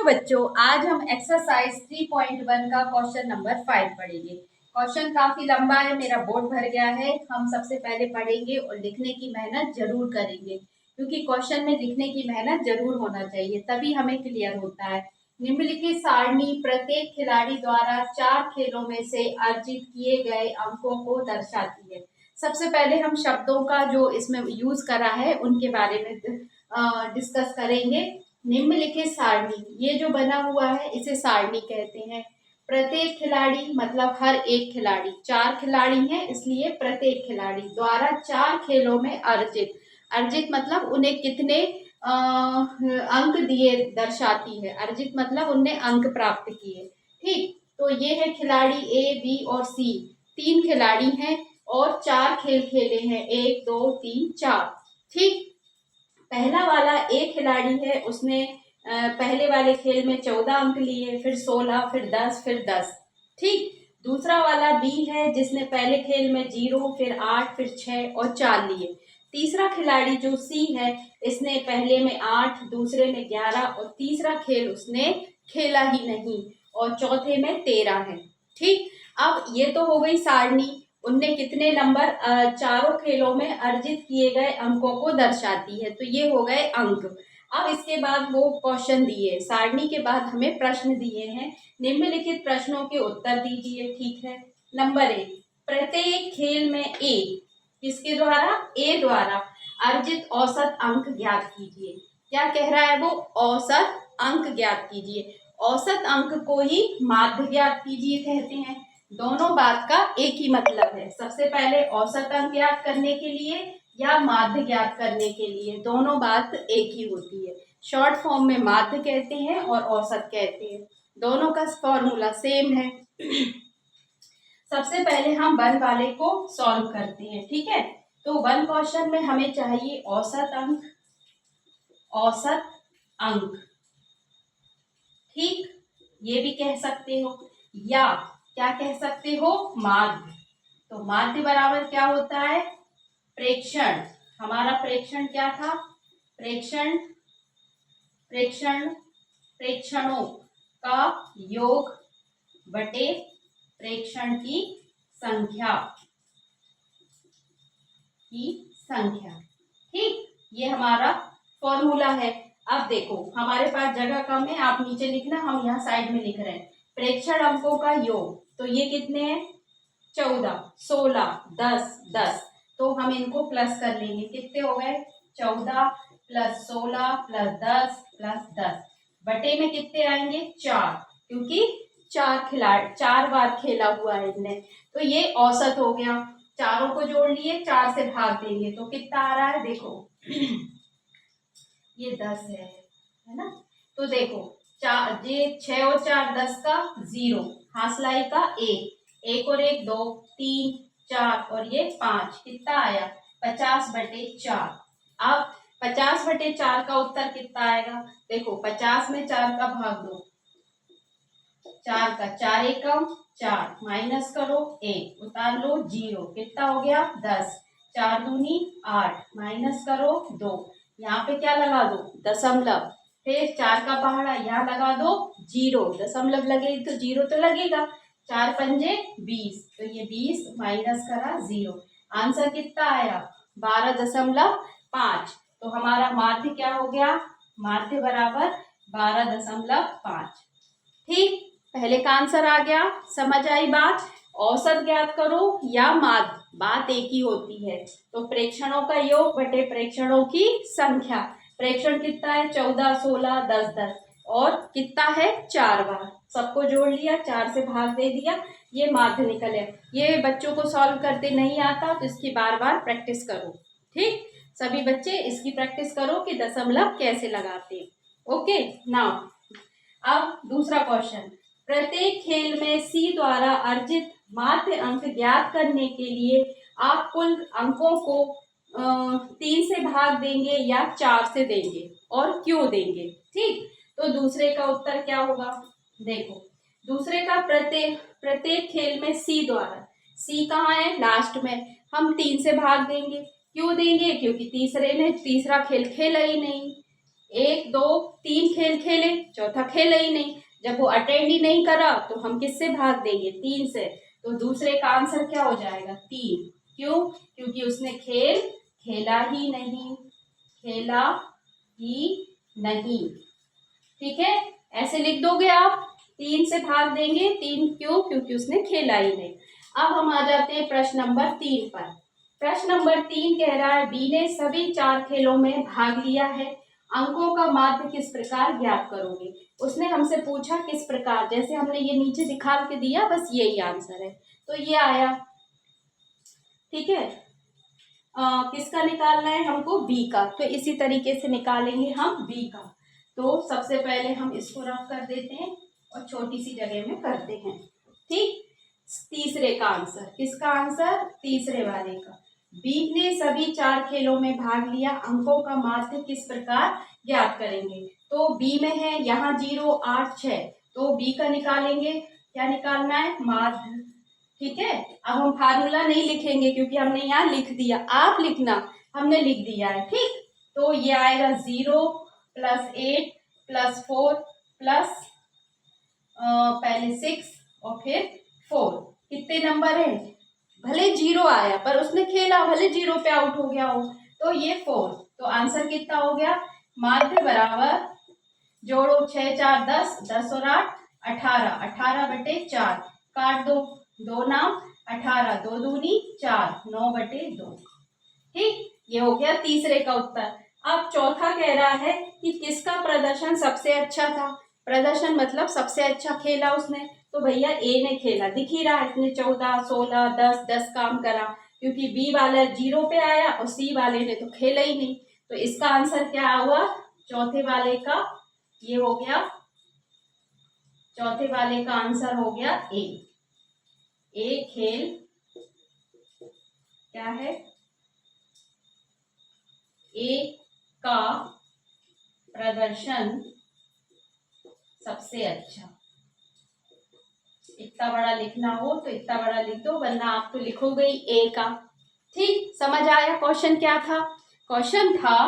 बच्चों, आज हम एक्सरसाइज 3.1 का क्वेश्चन नंबर 5 पढ़ेंगे। क्वेश्चन काफी लंबा है, मेरा बोर्ड भर गया है। हम सबसे पहले पढ़ेंगे और लिखने की मेहनत जरूर करेंगे, क्योंकि क्वेश्चन में लिखने की मेहनत जरूर होना चाहिए, तभी हमें क्लियर होता है। निम्नलिखित सारणी प्रत्येक खिलाड़ी द्वारा 4 खेलों में से अर्जित किए गए अंकों को दर्शाती है। सबसे पहले हम शब्दों का जो इसमें यूज करा है उनके बारे में डिस्कस करेंगे। निम्नलिखित सारणी, ये जो बना हुआ है इसे सारणी कहते हैं। प्रत्येक खिलाड़ी मतलब हर एक खिलाड़ी, 4 खिलाड़ी हैं इसलिए प्रत्येक खिलाड़ी द्वारा 4 खेलों में अर्जित, अर्जित मतलब उन्हें कितने अंक दिए दर्शाती है। अर्जित मतलब उनने अंक प्राप्त किए। ठीक, तो ये है खिलाड़ी ए, बी और सी। 3 खिलाड़ी हैं और 4 खेल खेले हैं, 1 2 3 4। ठीक, पहला वाला एक खिलाड़ी है, उसने पहले वाले खेल में 14 अंक लिए, फिर 16, फिर 10, फिर 10। ठीक, दूसरा वाला बी है जिसने पहले खेल में 0, फिर 8, फिर 6 और 4 लिए। तीसरा खिलाड़ी जो सी है, इसने पहले में 8, दूसरे में 11 और तीसरा खेल उसने खेला ही नहीं और चौथे में 13 है। ठीक, अब ये तो हो गई सारणी, उनने कितने नंबर चारों खेलों में अर्जित किए गए अंकों को दर्शाती है, तो ये हो गए अंक। अब इसके बाद वो क्वेश्चन दिए, सारणी के बाद हमें प्रश्न दिए हैं। निम्नलिखित प्रश्नों के उत्तर दीजिए। ठीक है, नंबर 1, प्रत्येक खेल में ए, किसके द्वारा? ए द्वारा अर्जित औसत अंक ज्ञात कीजिए। क्या कह रहा है वो? औसत अंक ज्ञात कीजिए। औसत अंक को ही माध्य ज्ञात कीजिए कहते हैं। दोनों बात का एक ही मतलब है। सबसे पहले औसत अंक ज्ञात करने के लिए या माध्य ज्ञात करने के लिए, दोनों बात एक ही होती है। शॉर्ट फॉर्म में माध्य कहते हैं और औसत कहते हैं, दोनों का फॉर्मूला सेम है। सबसे पहले हम 1 वाले को सॉल्व करते हैं। ठीक है, तो 1 क्वेश्चन में हमें चाहिए औसत अंक, औसत अंक। ठीक, ये भी कह सकते हो या क्या कह सकते हो? माध्य। तो माध्य बराबर क्या होता है? प्रेक्षण। हमारा प्रेक्षण क्या था? प्रेक्षण, प्रेक्षण, प्रेक्षणों का योग बटे प्रेक्षण की संख्या, ठीक, ये हमारा फॉर्मूला है। अब देखो हमारे पास जगह कम है, आप नीचे लिखना, हम यहाँ साइड में लिख रहे हैं। प्रेक्षण अंकों का योग, तो ये कितने हैं? 14, 16, 10, 10। तो हम इनको प्लस कर लेंगे, कितने हो गए? 14 प्लस 16 प्लस 10 प्लस 10 बटे में कितने आएंगे? 4, क्योंकि 4 बार खेला हुआ है इनने, तो ये औसत हो गया। चारों को जोड़ लिए, 4 से भाग देंगे तो कितना आ रहा है? देखो ये 10 है ना? तो देखो 4, ये 6 और 4 10 का 0, हासलाई का 1, 1 और 1 2, 3, 4 और ये 5, कितना आया? 50/4। अब 50/4 का उत्तर कितना आएगा? देखो 50 में 4 का भाग दो, 4 का 4 एकम 4, माइनस करो 1, उतार लो 0, कितना हो गया? 10, 4 दूनी 8, माइनस करो 2, यहाँ पे क्या लगा दो? दशमलव, फिर 4 का पहाड़ा यहाँ लगा दो 0, दशमलव लगे तो 0 तो लगेगा। 4 पंजे 20, तो ये 20 माइनस करा 0, आंसर कितना आया? 12.5। तो हमारा माध्य क्या हो गया? माध्य बराबर 12.5। ठीक, पहले का आंसर आ गया, समझ आई बात? औसत ज्ञात करो या माध्य, बात एक ही होती है। तो प्रेक्षणों का योग बटे प्रेक्षणों की संख्या। प्रेक्षण कितना है? 14, 16, 10, 10 और कितना है? 4 बार। सबको जोड़ लिया, 4 से भाग दे दिया, ये माध्य निकले। ये बच्चों को सॉल्व करते नहीं आता तो इसकी बार बार प्रैक्टिस करो। ठीक, सभी बच्चे इसकी प्रैक्टिस करो कि दशमलव कैसे लगाते। ओके, नाउ अब दूसरा क्वेश्चन, प्रत्येक खेल में सी द्वारा अर्जित माध्य अंक ज्ञात करने के लिए आप कुल अंकों को 3 से भाग देंगे या 4 से देंगे और क्यों देंगे? ठीक, तो दूसरे का उत्तर क्या होगा? देखो दूसरे का प्रत्येक खेल में सी द्वारा, सी कहाँ है? लास्ट में। हम 3 से भाग देंगे। क्यों देंगे? क्योंकि तीसरे ने तीसरा खेल खेला ही नहीं। 1 2 3 खेल खेले, चौथा खेला ही नहीं। जब वो अटेंड ही नहीं करा तो हम किससे भाग देंगे? 3 से। तो दूसरे का आंसर क्या हो जाएगा? 3। क्यों? क्योंकि उसने खेल खेला ही नहीं, खेला ही नहीं। ठीक है, ऐसे लिख दोगे आप। 3 से भाग देंगे, 3 क्यों? क्योंकि उसने खेला ही नहीं। अब हम आ जाते हैं प्रश्न नंबर 3 पर। प्रश्न नंबर 3 कह रहा है बी ने सभी 4 खेलों में भाग लिया है, अंकों का माध्य किस प्रकार ज्ञात करोगे। उसने हमसे पूछा किस प्रकार, जैसे हमने ये नीचे दिखा के दिया, बस यही आंसर है। तो ये आया। ठीक है, किसका निकालना है हमको? बी का। तो इसी तरीके से निकालेंगे हम बी का। तो सबसे पहले हम इसको रफ कर देते हैं और छोटी सी जगह में करते हैं। ठीक, तीसरे का आंसर, किसका आंसर? तीसरे वाले का। बी ने सभी 4 खेलों में भाग लिया, अंकों का माध्य किस प्रकार ज्ञात करेंगे। तो बी में है यहाँ 0 8 6, तो बी का निकालेंगे। क्या निकालना है? माध्य। ठीक है, अब हम फार्मूला नहीं लिखेंगे क्योंकि हमने यहाँ लिख दिया, आप लिखना, हमने लिख दिया है। ठीक, तो ये आएगा 0 + 8 + 4 प्लस पहले 6 और फिर 4। कितने नंबर है? भले 0 आया पर उसने खेला, भले 0 पे आउट हो गया हो, तो ये 4। तो आंसर कितना हो गया? माध्य बराबर, जोड़ो 6 4 10, 10 और 8 18, 18/4 काट दो, 2 नाम 18, 2 दूनी 4, 9/2। ठीक, ये हो गया तीसरे का उत्तर। अब चौथा कह रहा है कि किसका प्रदर्शन सबसे अच्छा था। प्रदर्शन मतलब सबसे अच्छा खेला उसने, तो भैया ए ने खेला, दिख ही रहा है, इसने 14 16 10 10 काम करा, क्योंकि बी वाला 0 पे आया और सी वाले ने तो खेला ही नहीं। तो इसका आंसर क्या हुआ? चौथे वाले का, ये हो गया, चौथे वाले का आंसर हो गया ए। ए खेल क्या है? ए का प्रदर्शन सबसे अच्छा। इतना बड़ा लिखना हो तो इतना बड़ा लिख दो, वरना आप तो लिखोगे ही ए का। ठीक, समझ आया क्वेश्चन क्या था? क्वेश्चन था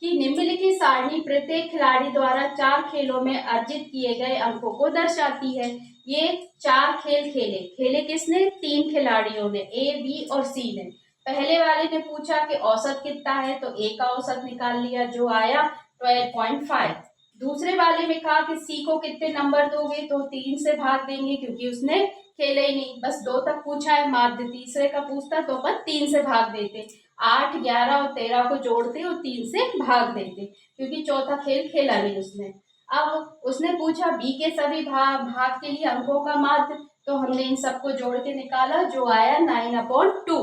कि निम्नलिखित सारणी प्रत्येक खिलाड़ी द्वारा 4 खेलों में अर्जित किए गए अंकों को दर्शाती है। ये 4 खेल खेले, खेले किसने? 3 खिलाड़ियों ने, ए बी और सी ने। पहले वाले ने पूछा कि औसत कितना है, तो ए का औसत निकाल लिया, जो आया 12.5। दूसरे वाले में कहा कि सी को कितने नंबर दोगे, तो 3 से भाग देंगे क्योंकि उसने खेले ही नहीं, बस 2 तक पूछा है माध्य, तीसरे का पूछता तो अपन 3 से भाग देते, 8 11 और 13 को जोड़ते और 3 से भाग देते, क्योंकि चौथा खेल खेला नहीं उसने। अब उसने पूछा बी के सभी भाग के लिए अंकों का माध्य, तो हमने इन सबको जोड़ के निकाला, जो आया 9/2।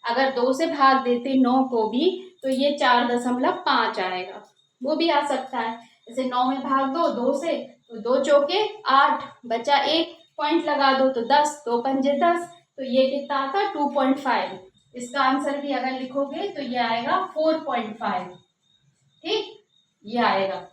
अगर 2 से भाग देते 9 को भी, तो ये 4.5 आएगा, वो भी आ सकता है। जैसे 9 में भाग दो 2 से, तो 2 चौके 8, बचा 1, पॉइंट लगा दो तो 10, 2 पंजे 10, तो ये कितना आता? 2.5। इसका आंसर भी अगर लिखोगे तो ये आएगा 4.5। ठीक, ये आएगा।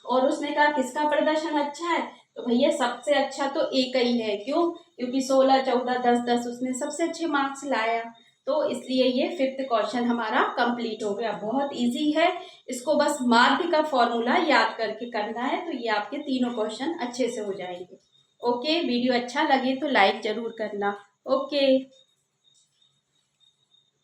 और उसने कहा किसका प्रदर्शन अच्छा है, तो भैया सबसे अच्छा तो ए का ही है। क्यों? क्योंकि 16 14 10 10 उसने सबसे अच्छे मार्क्स लाया, तो इसलिए ये 5th क्वेश्चन हमारा कंप्लीट हो गया। बहुत इजी है, इसको बस माध्य का फॉर्मूला याद करके करना है, तो ये आपके तीनों क्वेश्चन अच्छे से हो जाएंगे। ओके, वीडियो अच्छा लगे तो लाइक जरूर करना। ओके।